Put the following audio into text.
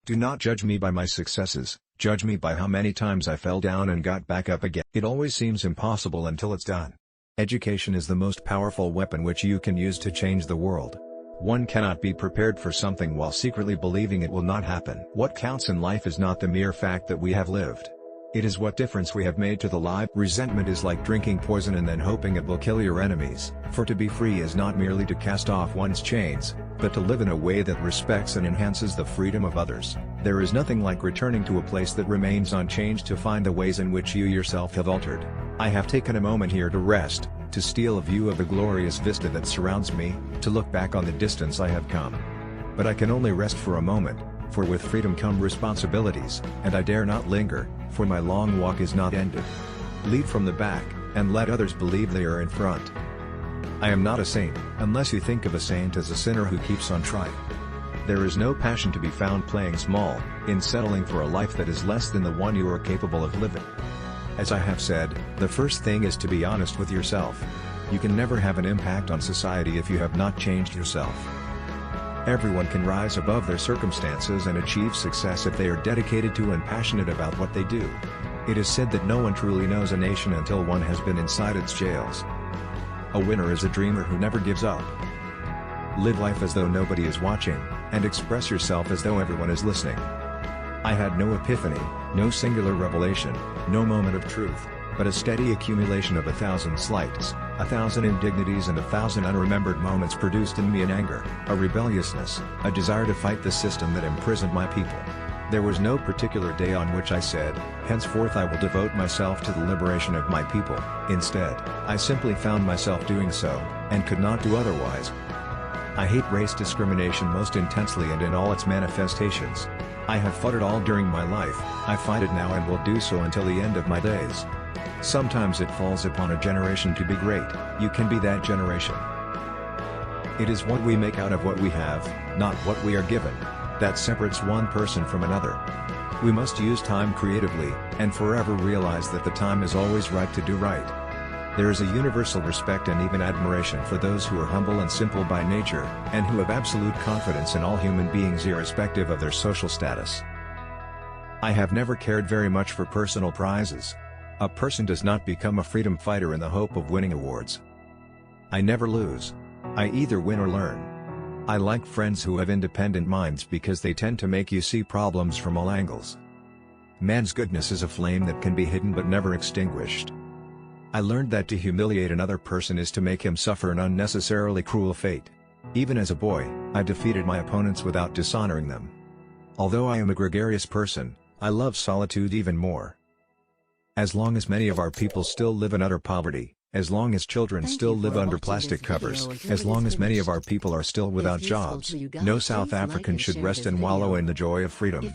Do not judge me by my successes, judge me by how many times I fell down and got back up again. It always seems impossible until it's done. Education is the most powerful weapon which you can use to change the world. One cannot be prepared for something while secretly believing it will not happen. What counts in life is not the mere fact that we have lived. It is what difference we have made to the life. Resentment is like drinking poison and then hoping it will kill your enemies. For to be free is not merely to cast off one's chains, but to live in a way that respects and enhances the freedom of others. There is nothing like returning to a place that remains unchanged to find the ways in which you yourself have altered. I have taken a moment here to rest, to steal a view of the glorious vista that surrounds me, to look back on the distance I have come. But I can only rest for a moment, for with freedom come responsibilities, and I dare not linger, for my long walk is not ended. Lead from the back, and let others believe they are in front. I am not a saint, unless you think of a saint as a sinner who keeps on trying. There is no passion to be found playing small, in settling for a life that is less than the one you are capable of living. As I have said, the first thing is to be honest with yourself. You can never have an impact on society if you have not changed yourself. Everyone can rise above their circumstances and achieve success if they are dedicated to and passionate about what they do. It is said that no one truly knows a nation until one has been inside its jails. A winner is a dreamer who never gives up. Live life as though nobody is watching, and express yourself as though everyone is listening. I had no epiphany, no singular revelation, no moment of truth, but a steady accumulation of 1,000 slights, 1,000 indignities and 1,000 unremembered moments produced in me an anger, a rebelliousness, a desire to fight the system that imprisoned my people. There was no particular day on which I said, henceforth I will devote myself to the liberation of my people. Instead, I simply found myself doing so, and could not do otherwise. I hate race discrimination most intensely and in all its manifestations. I have fought it all during my life, I fight it now and will do so until the end of my days. Sometimes it falls upon a generation to be great. You can be that generation. It is what we make out of what we have, not what we are given, that separates one person from another. We must use time creatively, and forever realize that the time is always right to do right. There is a universal respect and even admiration for those who are humble and simple by nature, and who have absolute confidence in all human beings irrespective of their social status. I have never cared very much for personal prizes. A person does not become a freedom fighter in the hope of winning awards. I never lose. I either win or learn. I like friends who have independent minds because they tend to make you see problems from all angles. Man's goodness is a flame that can be hidden but never extinguished. I learned that to humiliate another person is to make him suffer an unnecessarily cruel fate. Even as a boy, I defeated my opponents without dishonoring them. Although I am a gregarious person, I love solitude even more. As long as many of our people still live in utter poverty, as long as children still live under plastic covers, as long as many of our people are still without jobs, no South African should rest and wallow in the joy of freedom.